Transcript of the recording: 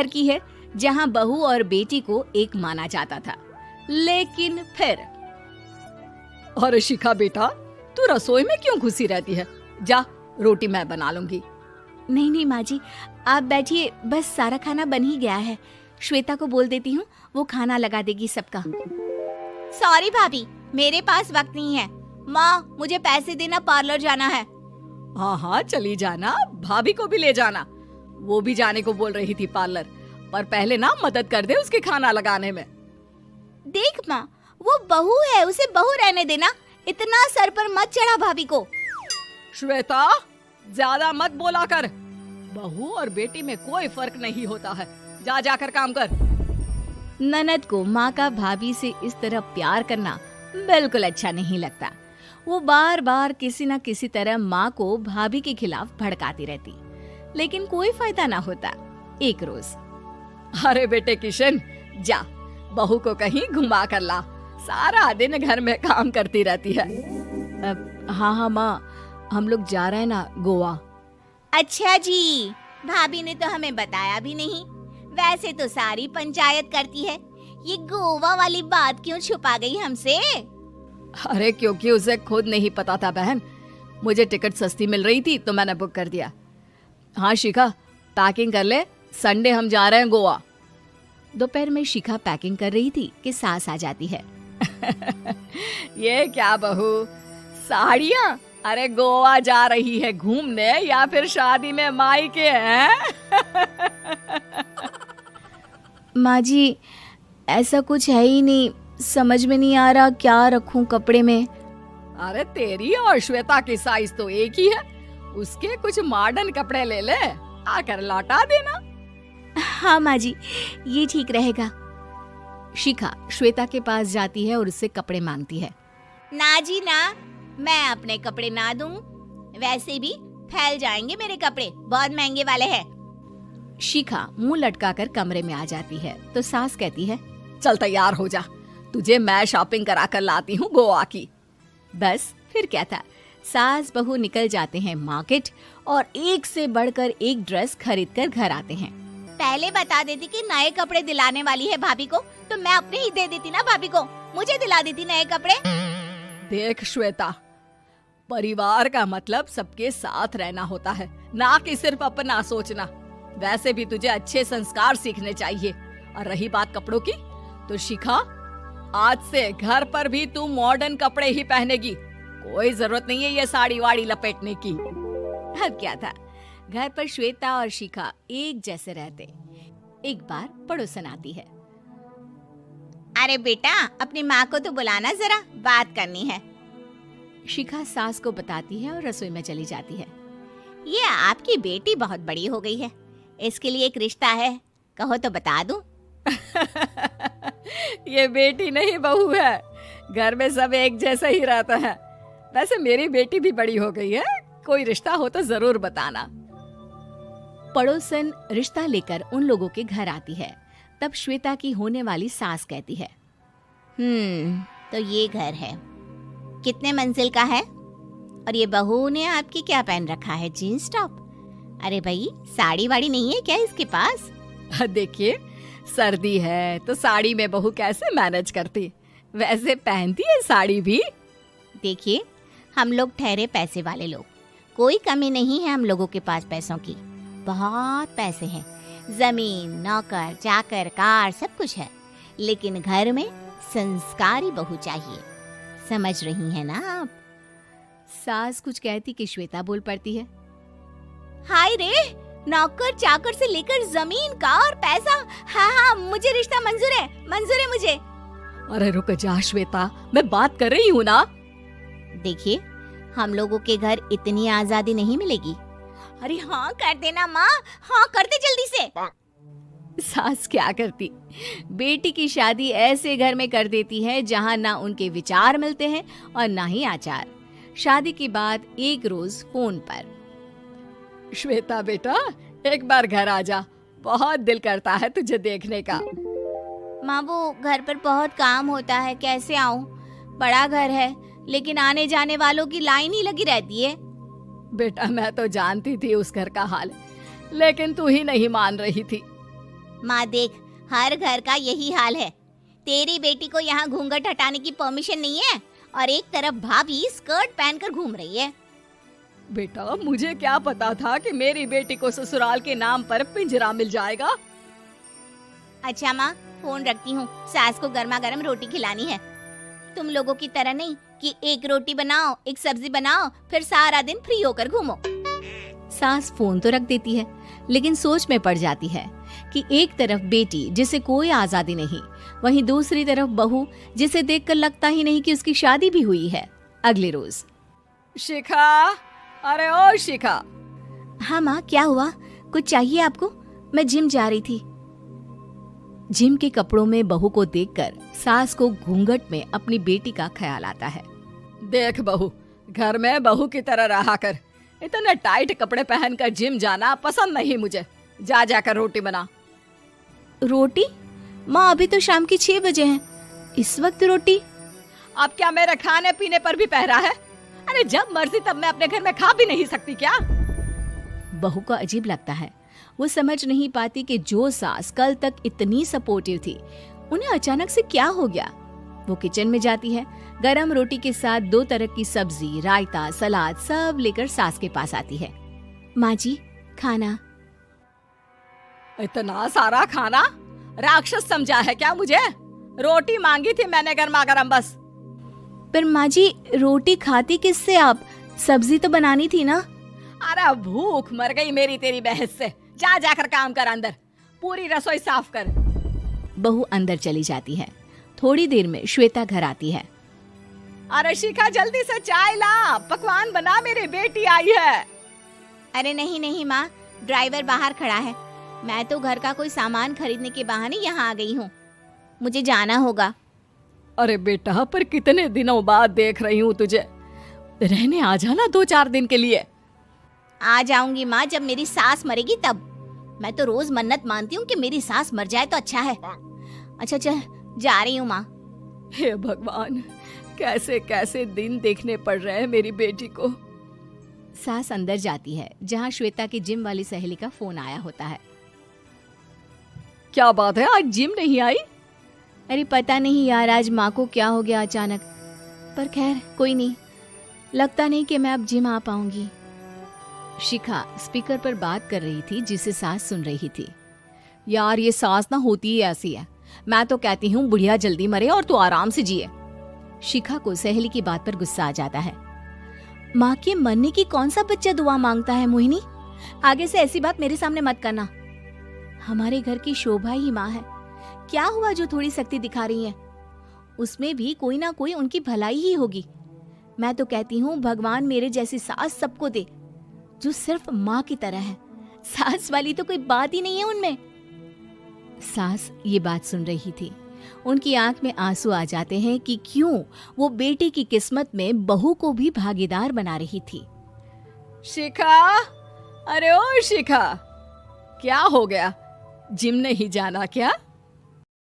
घर की है जहाँ बहू और बेटी को एक माना जाता था। लेकिन फिर अरे शिखा बेटा, तू रसोई में क्यों घुसी रहती है? जा, रोटी मैं बना लूंगी। नहीं नहीं माँ जी, आप बैठिए, बस सारा खाना बन ही गया है। श्वेता को बोल देती हूँ, वो खाना लगा देगी सबका। सॉरी भाभी, मेरे पास वक्त नहीं है। माँ, मुझे पैसे देना, पार्लर जाना है। हाँ हाँ चली जाना, भाभी को भी ले जाना। वो भी जाने को बोल रही थी पार्लर, पर पहले ना मदद कर दे उसके खाना लगाने में। देख माँ, वो बहू है, उसे बहू रहने देना। इतना सर पर मत चढ़ा भाभी को। श्वेता, ज्यादा मत बोला कर। बहू और बेटी में कोई फर्क नहीं होता है। जा जाकर काम कर। ननद को माँ का भाभी से इस तरह प्यार करना बिल्कुल अच्छा नहीं लगता। वो बार बार किसी न किसी तरह माँ को भाभी के खिलाफ भड़काती रहती, लेकिन कोई फायदा ना होता। एक रोज, अरे बेटे किशन, जा बहू को कहीं घुमा कर ला। सारा दिन घर में काम करती रहती है। हाँ हाँ माँ, हम लोग जा रहे हैं ना गोवा। अच्छा जी, भाभी ने तो हमें बताया भी नहीं। वैसे तो सारी पंचायत करती है, ये गोवा वाली बात क्यों छुपा गई हमसे? अरे क्योंकि उसे खुद नहीं पता था बहन। मुझे टिकट सस्ती मिल रही थी तो मैंने बुक कर दिया। हाँ शिखा, पैकिंग कर ले, संडे हम जा रहे हैं गोवा। दोपहर में शिखा पैकिंग कर रही थी कि सास आ जाती है। ये क्या बहू, साड़ियाँ? अरे गोवा जा रही है घूमने या फिर शादी में मायके हैं? माँ जी, ऐसा कुछ है ही नहीं, समझ में नहीं आ रहा क्या रखूं कपड़े में। अरे तेरी और श्वेता की साइज तो एक ही है। उसके कुछ मॉडर्न कपड़े ले ले, आकर लौटा देना। हाँ माँ जी, ये ठीक रहेगा। शिखा श्वेता के पास जाती है और उससे कपड़े मांगती है। ना जी ना, मैं अपने कपड़े ना दूं। वैसे भी फैल जाएंगे मेरे कपड़े, बहुत महंगे वाले हैं। शिखा मुंह लटकाकर कमरे में आ जाती है तो सास कहती है, चल तैयार हो जा, तुझे मैं शॉपिंग करा कर लाती हूँ गोवा की। बस फिर क्या था, सास बहू निकल जाते हैं मार्केट और एक से बढ़कर एक ड्रेस खरीद कर घर आते हैं। पहले बता देती कि नए कपड़े दिलाने वाली है भाभी को, तो मैं अपने ही दे देती ना भाभी को, मुझे दिला देती नए कपड़े। देख श्वेता, परिवार का मतलब सबके साथ रहना होता है, ना कि सिर्फ अपना सोचना। वैसे भी तुझे अच्छे संस्कार सीखने चाहिए। और रही बात कपड़ों की, तो शिखा, आज से घर पर भी तू मॉडर्न कपड़े ही पहनेगी। कोई जरूरत नहीं है ये साड़ी वाड़ी लपेटने की। अब क्या था, घर पर श्वेता और शिखा एक जैसे रहते। एक बार पड़ोसन आती है। अरे बेटा, अपनी माँ को तो बुलाना जरा, बात करनी है। शिखा सास को बताती है और रसोई में चली जाती है। ये आपकी बेटी बहुत बड़ी हो गई है, इसके लिए एक रिश्ता है, कहो तो बता दूं। ये बेटी नहीं बहू है, घर में सब एक जैसा ही रहता है। वैसे मेरी बेटी भी बड़ी हो गई है, कोई रिश्ता हो तो जरूर बताना। पड़ोसन रिश्ता लेकर उन लोगों के घर आती है। तब श्वेता की होने वाली सास कहती है, तो ये घर है, कितने मंजिल का है? और ये बहू ने आपकी क्या पहन रखा है, जीन्स टॉप? अरे भाई, साड़ी वाड़ी नहीं है क्या इसके पास? देखिए, सर्दी है तो साड़ी में बहू कैसे मैनेज करती, वैसे पहनती है साड़ी भी। देखिए, हम लोग ठहरे पैसे वाले लोग, कोई कमी नहीं है हम लोगों के पास पैसों की, बहुत पैसे हैं, जमीन, नौकर चाकर, कार, सब कुछ है, लेकिन घर में संस्कारी बहू चाहिए। समझ रही हैं ना आप? सास कुछ कहती कि श्वेता बोल पड़ती है, हाय रे, नौकर चाकर से लेकर जमीन, कार, पैसा, हाँ हाँ, मुझे रिश्ता मंजूर है, मंजूर है मुझे। अरे रुक जा श्वेता, मैं बात कर रही हूँ ना। देखिए, हम लोगों के घर इतनी आजादी नहीं मिलेगी। अरे हाँ कर देना माँ, हाँ कर दे जल्दी से। सास क्या करती, बेटी की शादी ऐसे घर में कर देती है जहाँ ना उनके विचार मिलते हैं और ना ही आचार। शादी के बाद एक रोज फोन पर, श्वेता बेटा, एक बार घर आ जा, बहुत दिल करता है तुझे देखने का। माँ, वो घर पर बहुत काम होता है, कैसे आऊँ? बड़ा घर है, लेकिन आने जाने वालों की लाइन ही लगी रहती है। बेटा, मैं तो जानती थी उस घर का हाल, लेकिन तू ही नहीं मान रही थी। माँ देख, हर घर का यही हाल है। तेरी बेटी को यहाँ घूंघट हटाने की परमिशन नहीं है और एक तरफ भाभी स्कर्ट पहनकर घूम रही है। बेटा, मुझे क्या पता था कि मेरी बेटी को ससुराल के नाम पर पिंजरा मिल जाएगा। अच्छा माँ, फोन रखती हूँ, सास को गर्मा गर्म रोटी खिलानी है। तुम लोगों की तरह नहीं कि एक रोटी बनाओ, एक सब्जी बनाओ, फिर सारा दिन फ्री होकर घूमो। सास फोन तो रख देती है, लेकिन सोच में पड़ जाती है कि एक तरफ बेटी जिसे कोई आजादी नहीं, वहीं दूसरी तरफ बहू जिसे देखकर लगता ही नहीं कि उसकी शादी भी हुई है। अगले रोज। शिखा, अरे ओ शिखा। हाँ माँ, क्या हुआ? कुछ चाहिए आपको? मैं जिम जा रही थी। जिम के कपड़ों में बहू को देखकर सास को घूंघट में अपनी बेटी का ख्याल आता है। देख बहू, घर में बहू की तरह रहा कर। इतने टाइट कपड़े पहनकर जिम जाना पसंद नहीं मुझे। जा जाकर रोटी बना। रोटी? माँ, अभी तो शाम के 6 बजे हैं, इस वक्त रोटी? अब क्या मेरे खाने पीने पर भी पहरा है? अरे जब मर्जी तब मैं अपने घर में खा भी नहीं सकती क्या? बहू को अजीब लगता है। वो समझ नहीं पाती कि जो सास कल तक इतनी सपोर्टिव थी, उन्हें अचानक से क्या हो गया। वो किचन में जाती है, गरम रोटी के साथ 2 तरह की सब्जी, रायता, सलाद सब लेकर सास के पास आती है। माँ जी, खाना। इतना सारा खाना? राक्षस समझा है क्या मुझे? रोटी मांगी थी मैंने गर्मा गर्म बस। पर माँ जी, रोटी खाती किससे आप? सब्जी तो बनानी थी ना। अरे भूख मर गई मेरी तेरी बहस से। जा जाकर काम कर, अंदर पूरी रसोई साफ कर। बहू अंदर चली जाती है। थोड़ी देर में श्वेता घर आती है। अरे शिखा, जल्दी से चाय ला, पकवान बना, मेरी बेटी आई है। अरे नहीं नहीं माँ, ड्राइवर बाहर खड़ा है। मैं तो घर का कोई सामान खरीदने के बहाने यहाँ आ गई हूँ, मुझे जाना होगा। अरे बेटा, पर कितने दिनों बाद देख रही हूँ तुझे। रहने आ जाना 2-4 दिन के लिए। आ जाऊंगी माँ, जब मेरी सास मरेगी तब। मैं तो रोज मन्नत मानती हूँ कि मेरी सास मर जाए तो अच्छा है। अच्छा चल, जा रही हूँ माँ। हे भगवान, कैसे कैसे दिन देखने पड़ रहे हैं मेरी बेटी को। सास अंदर जाती है, जहाँ श्वेता की जिम वाली सहेली का फोन आया होता है। क्या बात है, आज जिम नहीं आई? अरे पता नहीं यार, आज माँ को क्या हो गया अचानक। पर खैर कोई नहीं, लगता नहीं कि मैं अब जिम आ पाऊंगी। शिखा स्पीकर पर बात कर रही थी, जिसे सास सुन रही थी। यार, ये सास ना होती ही ऐसी है। मैं तो कहती हूँ बुढ़िया जल्दी मरे और तू आराम से जिए। शिखा को सहेली की बात पर गुस्सा आ जाता है। माँ के मरने की कौन सा बच्चा दुआ मांगता है मोहिनी? आगे से ऐसी बात मेरे सामने मत करना। हमारे घर की शोभा ही माँ है। क्या हुआ जो थोड़ी सख्ती दिखा रही है? उसमें भी कोई ना कोई उनकी भलाई ही होगी। मैं तो कहती हूँ भगवान मेरे जैसी सास सबको दे, जो सिर्फ माँ की तरह है। सास वाली तो कोई बात ही नहीं है उनमें। सास ये बात सुन रही थी। उनकी आंख में आंसू आ जाते हैं कि क्यों वो बेटी की किस्मत में बहू को भी भागीदार बना रही थी। शिखा, अरे ओ शिखा, क्या हो गया? जिम नहीं जाना क्या?